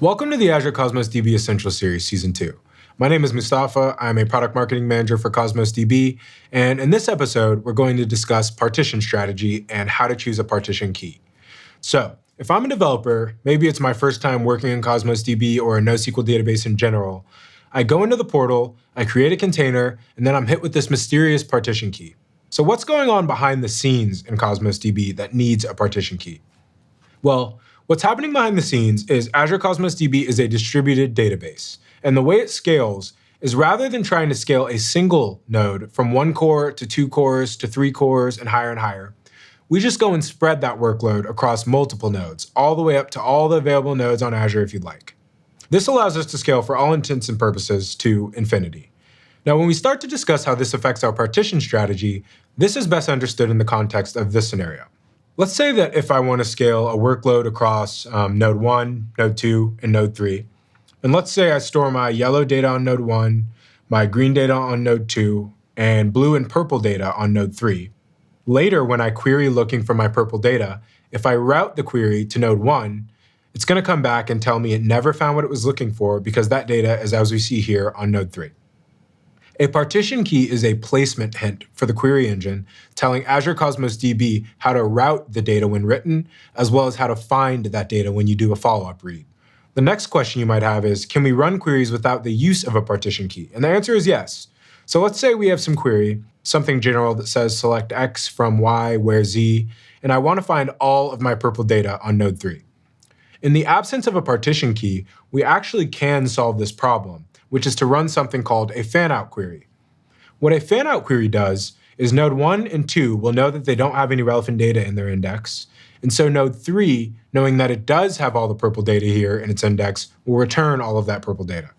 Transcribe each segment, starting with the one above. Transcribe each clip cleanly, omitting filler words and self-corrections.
Welcome to the Azure Cosmos DB Essentials Series Season 2. My name is Mustafa. I'm a product marketing manager for CosmosDB, and in this episode, we're going to discuss partition strategy and how to choose a partition key. So, if I'm a developer, maybe it's my first time working in CosmosDB or a NoSQL database in general, I go into the portal, I create a container, and then I'm hit with this mysterious partition key. So what's going on behind the scenes in CosmosDB that needs a partition key? Well, what's happening behind the scenes is Azure Cosmos DB is a distributed database, and the way it scales is rather than trying to scale a single node from 1 core to 2 cores to 3 cores and higher, we just go and spread that workload across multiple nodes, all the way up to all the available nodes on Azure if you'd like. This allows us to scale for all intents and purposes to infinity. Now, when we start to discuss how this affects our partition strategy, this is best understood in the context of this scenario. Let's say that if I want to scale a workload across node 1, node 2, and node 3, and let's say I store my yellow data on node 1, my green data on node 2, and blue and purple data on node 3. Later, when I query looking for my purple data, if I route the query to node 1, it's going to come back and tell me it never found what it was looking for because that data is, as we see here, on node 3. A partition key is a placement hint for the query engine, telling Azure Cosmos DB how to route the data when written, as well as how to find that data when you do a follow-up read. The next question you might have is, can we run queries without the use of a partition key? And the answer is yes. So let's say we have some query, something general that says select X from Y, where Z, and I want to find all of my purple data on node 3. In the absence of a partition key, we actually can solve this problem, which is to run something called a fan-out query. What a fan-out query does is node 1 and 2 will know that they don't have any relevant data in their index, and so node 3, knowing that it does have all the purple data here in its index, will return all of that purple data.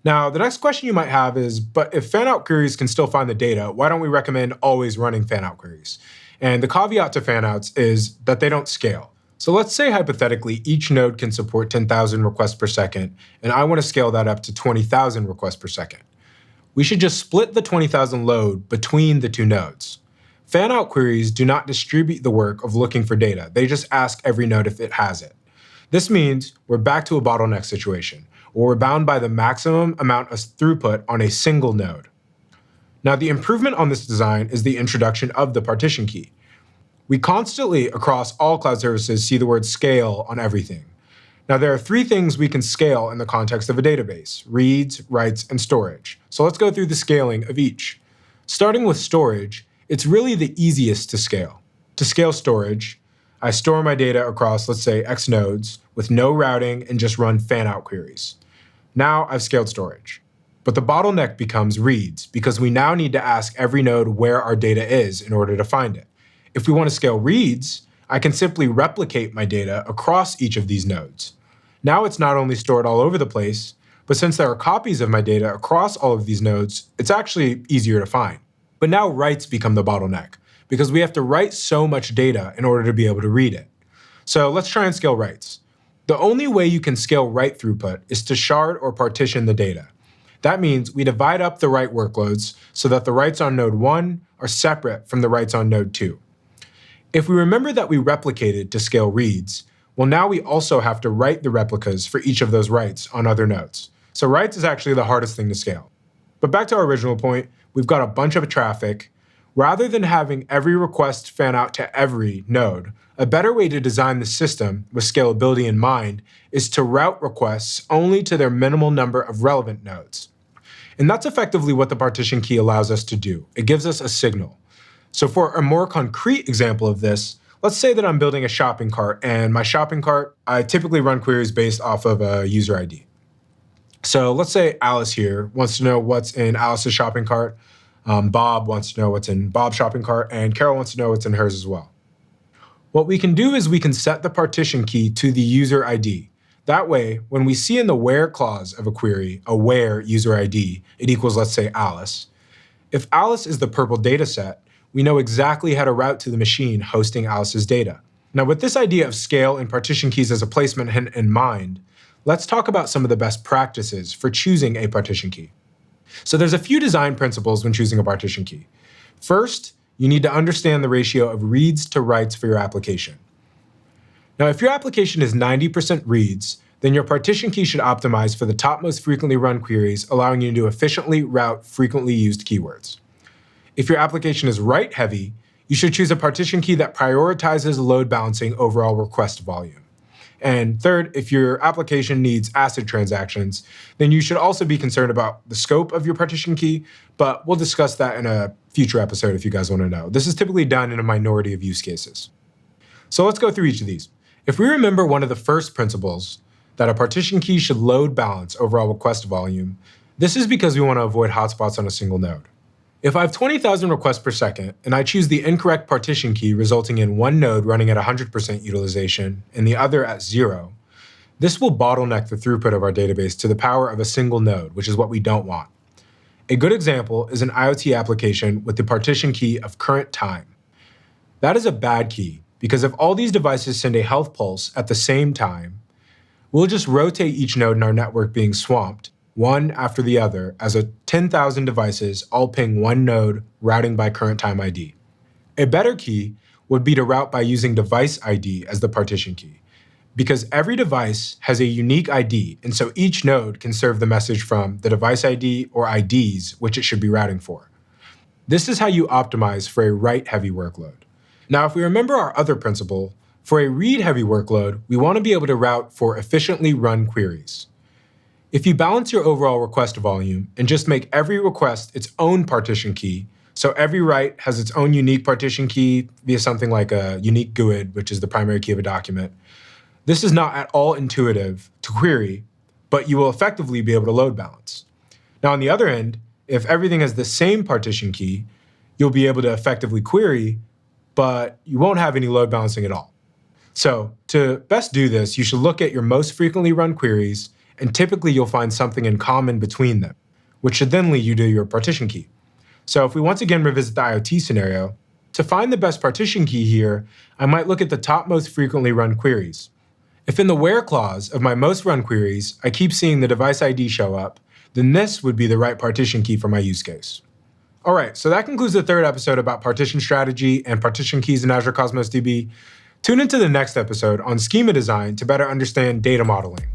Now, the next question you might have is, but if fan-out queries can still find the data, why don't we recommend always running fan-out queries? And the caveat to fan-outs is that they don't scale. So let's say hypothetically each node can support 10,000 requests per second, and I want to scale that up to 20,000 requests per second. We should just split the 20,000 load between the two nodes. Fan-out queries do not distribute the work of looking for data. They just ask every node if it has it. This means we're back to a bottleneck situation, where we're bound by the maximum amount of throughput on a single node. Now, the improvement on this design is the introduction of the partition key. We constantly, across all cloud services, see the word scale on everything. Now, there are 3 things we can scale in the context of a database: reads, writes, and storage. So let's go through the scaling of each. Starting with storage, it's really the easiest to scale. To scale storage, I store my data across, let's say, X nodes with no routing and just run fan-out queries. Now I've scaled storage. But the bottleneck becomes reads, because we now need to ask every node where our data is in order to find it. If we want to scale reads, I can simply replicate my data across each of these nodes. Now it's not only stored all over the place, but since there are copies of my data across all of these nodes, it's actually easier to find. But now writes become the bottleneck, because we have to write so much data in order to be able to read it. So let's try and scale writes. The only way you can scale write throughput is to shard or partition the data. That means we divide up the write workloads so that the writes on node 1 are separate from the writes on node 2. If we remember that we replicated to scale reads, well, now we also have to write the replicas for each of those writes on other nodes. So writes is actually the hardest thing to scale. But back to our original point, we've got a bunch of traffic. Rather than having every request fan out to every node, a better way to design the system with scalability in mind is to route requests only to their minimal number of relevant nodes. And that's effectively what the partition key allows us to do. It gives us a signal. So for a more concrete example of this, let's say that I'm building a shopping cart, and my shopping cart, I typically run queries based off of a user ID. So let's say Alice here wants to know what's in Alice's shopping cart. Bob wants to know what's in Bob's shopping cart, and Carol wants to know what's in hers as well. What we can do is we can set the partition key to the user ID. That way, when we see in the where clause of a query, a where user ID, it equals, let's say, Alice. If Alice is the purple data set, we know exactly how to route to the machine hosting Alice's data. Now, with this idea of scale and partition keys as a placement hint in mind, let's talk about some of the best practices for choosing a partition key. So there's a few design principles when choosing a partition key. First, you need to understand the ratio of reads to writes for your application. Now, if your application is 90% reads, then your partition key should optimize for the top most frequently run queries, allowing you to efficiently route frequently used keywords. If your application is write-heavy, you should choose a partition key that prioritizes load balancing overall request volume. And third, if your application needs ACID transactions, then you should also be concerned about the scope of your partition key, but we'll discuss that in a future episode if you guys want to know. This is typically done in a minority of use cases. So let's go through each of these. If we remember one of the first principles, that a partition key should load balance overall request volume, this is because we want to avoid hotspots on a single node. If I have 20,000 requests per second and I choose the incorrect partition key resulting in one node running at 100% utilization and the other at 0, this will bottleneck the throughput of our database to the power of a single node, which is what we don't want. A good example is an IoT application with the partition key of current time. That is a bad key because if all these devices send a health pulse at the same time, we'll just rotate each node in our network being swamped, one after the other, as 10,000 devices all ping one node routing by current time ID. A better key would be to route by using device ID as the partition key, because every device has a unique ID, and so each node can serve the message from the device ID or IDs which it should be routing for. This is how you optimize for a write-heavy workload. Now, if we remember our other principle, for a read-heavy workload, we want to be able to route for efficiently run queries. If you balance your overall request volume and just make every request its own partition key, so every write has its own unique partition key via something like a unique GUID, which is the primary key of a document, this is not at all intuitive to query, but you will effectively be able to load balance. Now, on the other end, if everything has the same partition key, you'll be able to effectively query, but you won't have any load balancing at all. So to best do this, you should look at your most frequently run queries, and typically you'll find something in common between them, which should then lead you to your partition key. So if we once again revisit the IoT scenario, to find the best partition key here, I might look at the top most frequently run queries. If in the where clause of my most run queries, I keep seeing the device ID show up, then this would be the right partition key for my use case. All right, so that concludes the third episode about partition strategy and partition keys in Azure Cosmos DB. Tune into the next episode on schema design to better understand data modeling.